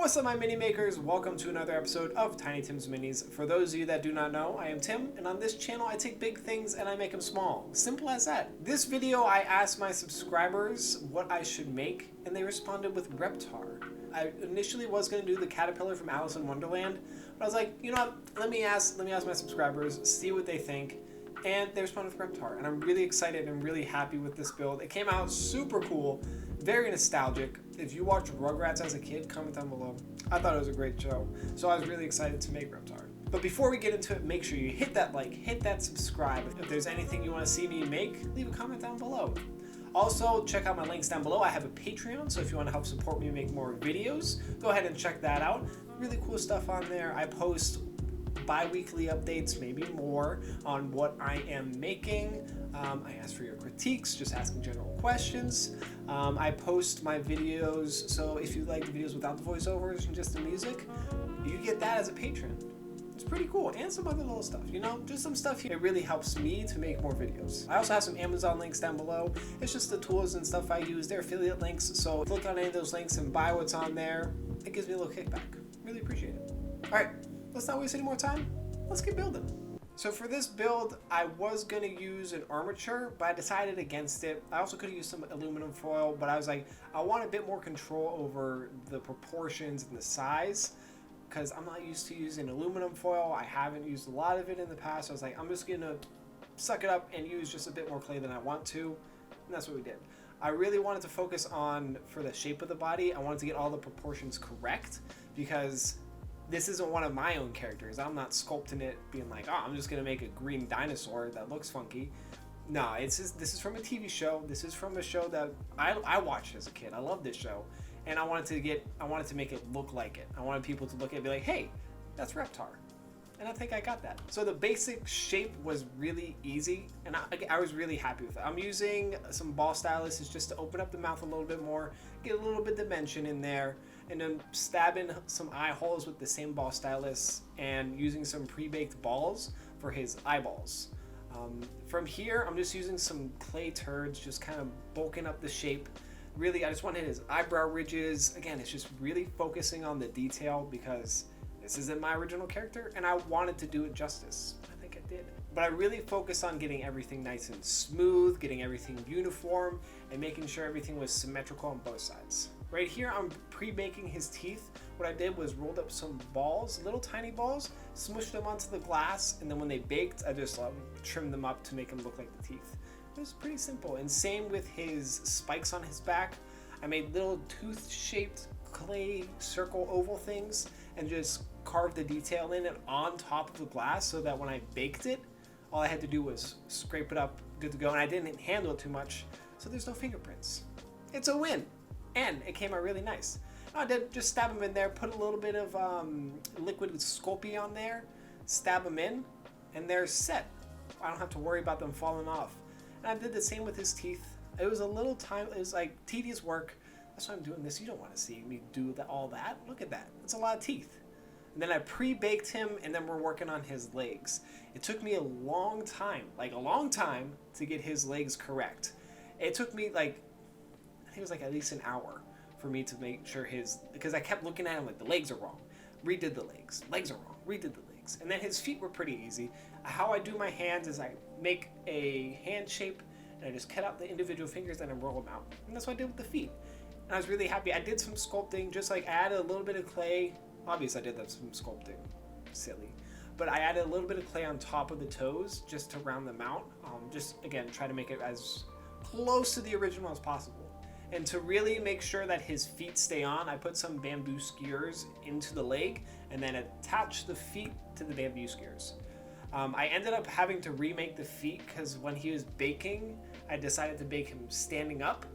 What's up, my mini makers? Welcome to another episode of Tiny Tim's Minis. For those of you that do not know, I am Tim, and on this channel I take big things and I make them small. Simple as that. This video I asked my subscribers what I should make, and they responded with Reptar. I initially was going to do the caterpillar from Alice in Wonderland, but I was like, you know what, let me ask my subscribers, see what they think, and they responded with Reptar, and I'm really excited and really happy with this build. It came out super cool, very nostalgic. If you watched Rugrats as a kid, comment down below. I thought it was a great show, so I was really excited to make Reptar. But before we get into it, make sure you hit that like, hit that subscribe. If there's anything you want to see me make, leave a comment down below. Also, check out my links down below. I have a Patreon, so if you want to help support me make more videos, go ahead and check that out. Really cool stuff on there. I post bi-weekly updates, maybe more, on what I am making. I ask for your critiques, just asking general questions. I post my videos, so if you like the videos without the voiceovers and just the music, you get that as a patron. It's pretty cool, and some other little stuff, you know, just some stuff here. It really helps me to make more videos. I also have some Amazon links down below. It's just the tools and stuff I use. They're affiliate links, so click on any of those links and buy what's on there. It gives me a little kickback. Really appreciate it. All right, let's not waste any more time. Let's get building. So for this build, I was going to use an armature, but I decided against it. I also could have used some aluminum foil, but I was like, I want a bit more control over the proportions and the size, because I'm not used to using aluminum foil. I haven't used a lot of it in the past. So I was like, I'm just going to suck it up and use just a bit more clay than I want to, and that's what we did. I really wanted to focus on, for the shape of the body, I wanted to get all the proportions correct, because this isn't one of my own characters. I'm not sculpting it being like, oh, I'm just gonna make a green dinosaur that looks funky. No, this is from a TV show. This is from a show that I watched as a kid. I love this show, and I wanted to make it look like it. I wanted people to look at it and be like, hey, that's Reptar. And I think I got that. So the basic shape was really easy, and I was really happy with it. I'm using some ball styluses just to open up the mouth a little bit more, get a little bit of dimension in there, and then stabbing some eye holes with the same ball stylus and using some pre-baked balls for his eyeballs. From here, I'm just using some clay turds, just kind of bulking up the shape. Really, I just wanted his eyebrow ridges. Again, it's just really focusing on the detail, because this isn't my original character, and I wanted to do it justice. I think I did. But I really focused on getting everything nice and smooth, getting everything uniform, and making sure everything was symmetrical on both sides. Right here, I'm pre-baking his teeth. What I did was rolled up some balls, little tiny balls, smushed them onto the glass, and then when they baked, I just trimmed them up to make them look like the teeth. It was pretty simple. And same with his spikes on his back. I made little tooth-shaped clay circle oval things and just carved the detail in it on top of the glass, so that when I baked it, all I had to do was scrape it up, good to go, and I didn't handle it too much, so there's no fingerprints. It's a win, and it came out really nice. I did just stab them in there, put a little bit of liquid Sculpey on there, stab them in, and they're set. I don't have to worry about them falling off. And I did the same with his teeth. It was a little time, it was like tedious work. That's why I'm doing this. You don't want to see me do all that. Look at that. It's a lot of teeth. And then I pre-baked him, and then we're working on his legs. It took me a long time, to get his legs correct. It took me I think it was at least an hour for me to make sure because I kept looking at him like, the legs are wrong. Redid the legs. Legs are wrong. Redid the legs. And then his feet were pretty easy. How I do my hands is I make a hand shape, and I just cut out the individual fingers and I roll them out. And that's what I did with the feet. And I was really happy. I did some sculpting, just I added a little bit of clay. Obviously I did that some sculpting, silly. But I added a little bit of clay on top of the toes just to round them out. Just, again, try to make it as close to the original as possible. And to really make sure that his feet stay on, I put some bamboo skewers into the leg and then attach the feet to the bamboo skewers. I ended up having to remake the feet, because when he was baking, I decided to bake him standing up,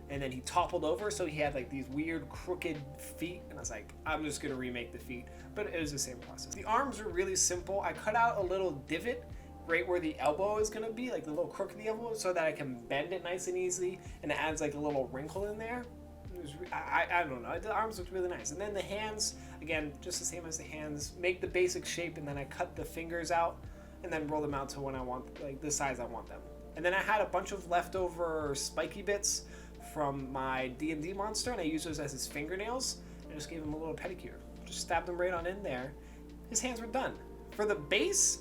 and then he toppled over, so he had these weird crooked feet, and I was like, I'm just gonna remake the feet. But it was the same process. The arms were really simple. I cut out a little divot right where the elbow is gonna be, the little crook of the elbow, so that I can bend it nice and easily, and it adds a little wrinkle in there. It was, I don't know, the arms looked really nice. And then the hands, again, just the same as the hands, make the basic shape, and then I cut the fingers out and then roll them out to when I want, the size I want them. And then I had a bunch of leftover spiky bits from my D&D monster, and I used those as his fingernails. And just gave him a little pedicure. Just stabbed him right on in there. His hands were done. For the base,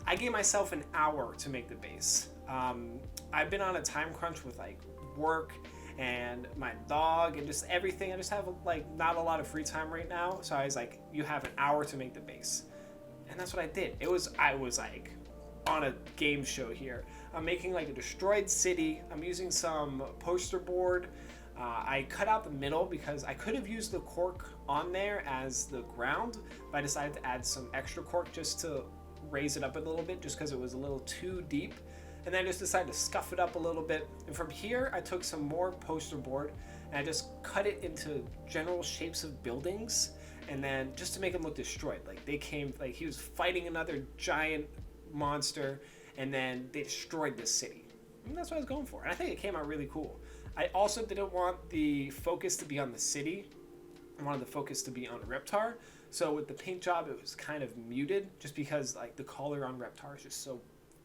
I gave myself an hour to make the base. I've been on a time crunch with like work and my dog and just everything. I just have like not a lot of free time right now. So I was like, you have an hour to make the base. And that's what I did. I was like on a game show here. I'm making like a destroyed city. I'm using some poster board. I cut out the middle because I could have used the cork on there as the ground, but I decided to add some extra cork just to raise it up a little bit, just because it was a little too deep. And then I just decided to scuff it up a little bit. And from here, I took some more poster board and I just cut it into general shapes of buildings. And then just to make them look destroyed, like they came, like he was fighting another giant monster, and then they destroyed this city. And that's what I was going for. And I think it came out really cool. I also didn't want the focus to be on the city. I wanted the focus to be on Reptar. So with the paint job, it was kind of muted just because like the color on Reptar is just so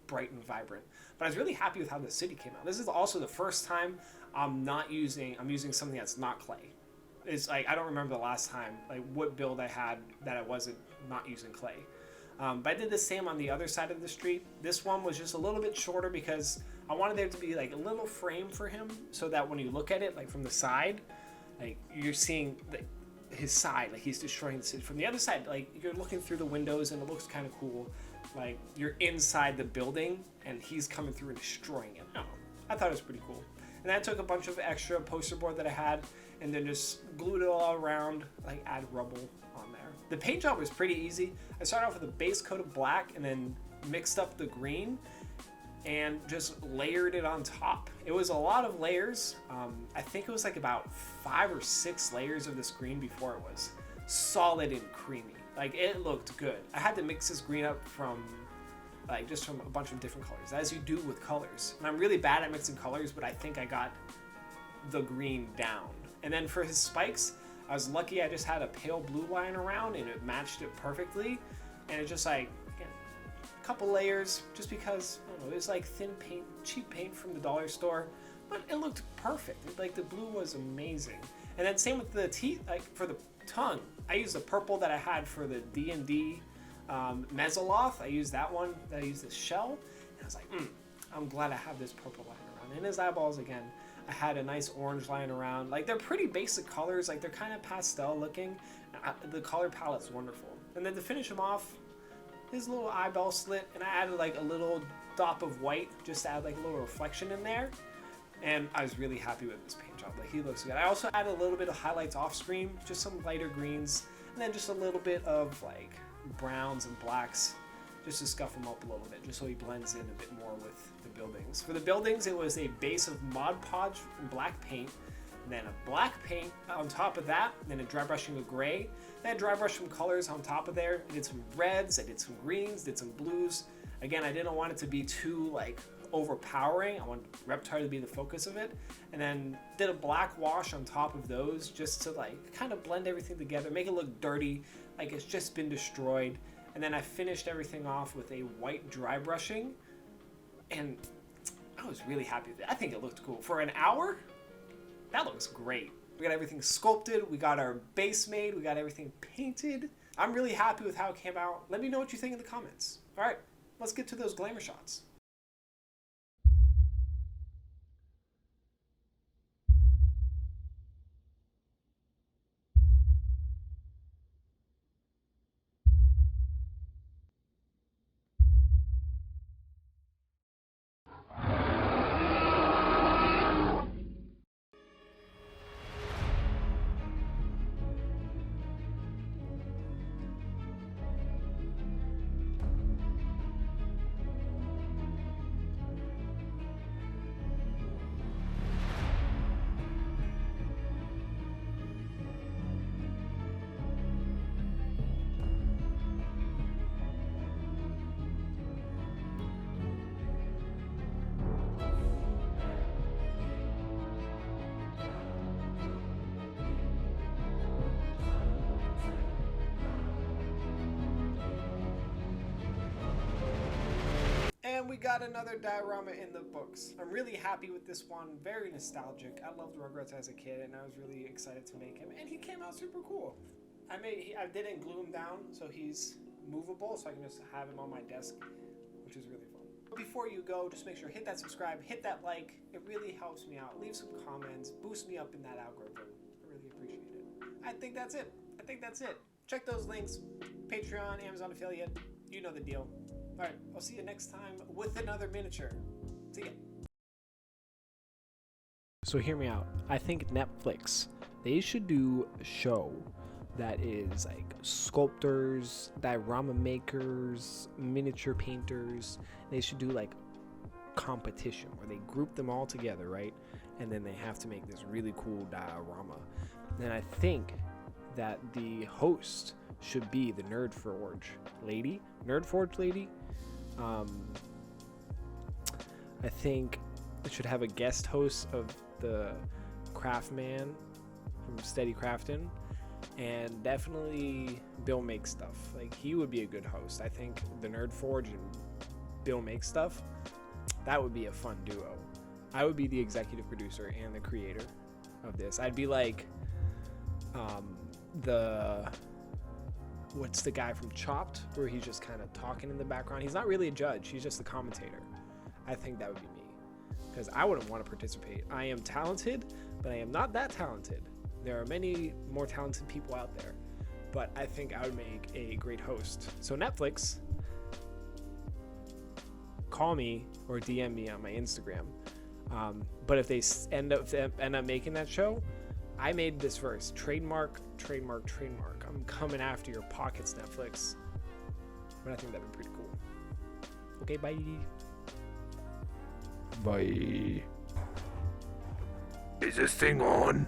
bright and vibrant. But I was really happy with how the city came out. This is also the first time I'm using something that's not clay. It's like, I don't remember the last time, like what build I had that I wasn't not using clay. But I did the same on the other side of the street. This one was just a little bit shorter because I wanted there to be like a little frame for him so that when you look at it like from the side, like you're seeing like his side, like he's destroying the city. From the other side, like you're looking through the windows and it looks kind of cool. Like you're inside the building and he's coming through and destroying it. Oh, I thought it was pretty cool. And I took a bunch of extra poster board that I had and then just glued it all around, like add rubble on there. The paint job was pretty easy. I started off with a base coat of black and then mixed up the green and just layered it on top. It was a lot of layers. I think it was like about 5 or 6 layers of this green before it was solid and creamy. Like it looked good. I had to mix this green up from just from a bunch of different colors, as you do with colors. And I'm really bad at mixing colors, but I think I got the green down. And then for his spikes, I was lucky I just had a pale blue line around and it matched it perfectly. And it's just like, again, a couple layers, just because, I don't know, it was like thin paint, cheap paint from the dollar store, but it looked perfect. Like the blue was amazing. And then same with the teeth, like for the tongue, I used the purple that I had for the D&D Mezzoloth. I used that one, I used this shell, and I was like, I'm glad I have this purple line around. And his eyeballs, again, I had a nice orange line around. Like they're pretty basic colors, like they're kind of pastel looking. The color palette's wonderful. And then to finish him off, his little eyeball slit, and I added like a little dot of white just to add like a little reflection in there. And I was really happy with this paint job. Like he looks good. I also added a little bit of highlights off screen, just some lighter greens, and then just a little bit of like browns and blacks, just to scuff him up a little bit, just so he blends in a bit more with the buildings. For the buildings, it was a base of Mod Podge and black paint, and then a black paint on top of that, and then a dry brushing of gray, then dry brush some colors on top of there. I did some reds, I did some greens, did some blues. Again, I didn't want it to be too like overpowering. I wanted Reptar to be the focus of it, and then did a black wash on top of those just to like kind of blend everything together, make it look dirty, like it's just been destroyed. And then I finished everything off with a white dry brushing, and I was really happy with it. I think it looked cool. For an hour, that looks great. We got everything sculpted, we got our base made, we got everything painted. I'm really happy with how it came out. Let me know what you think in the comments. All right, let's get to those glamour shots. And we got another diorama in the books. I'm really happy with this one. Very nostalgic. I loved Rugrats as a kid, and I was really excited to make him. And he came out super cool. I didn't glue him down, so he's movable, so I can just have him on my desk, which is really fun. Before you go, just make sure hit that subscribe, hit that like. It really helps me out. Leave some comments, boost me up in that algorithm. I really appreciate it. I think that's it. Check those links. Patreon, Amazon affiliate. You know the deal. All right, I'll see you next time with another miniature. See ya. So hear me out. I think Netflix, they should do a show that is like sculptors, diorama makers, miniature painters. They should do like competition where they group them all together, right? And then they have to make this really cool diorama. And I think that the host should be the Nerdforge lady. I think it should have a guest host of the craft man from Steady Craftin', and definitely Bill Makes Stuff. Like, he would be a good host. I think the Nerdforge and Bill Makes Stuff, that would be a fun duo. I would be the executive producer and the creator of this. I'd be like what's the guy from Chopped, where he's just kind of talking in the background. He's not really a judge, he's just the commentator. I think that would be me, because I wouldn't want to participate. I am talented, but I am not that talented. There are many more talented people out there, but I think I would make a great host. So Netflix, call me or DM me on my Instagram. But if they end up making that show, I made this first. Trademark. I'm coming after your pockets, Netflix. But I think that'd be pretty cool. Okay, bye. Bye. Is this thing on?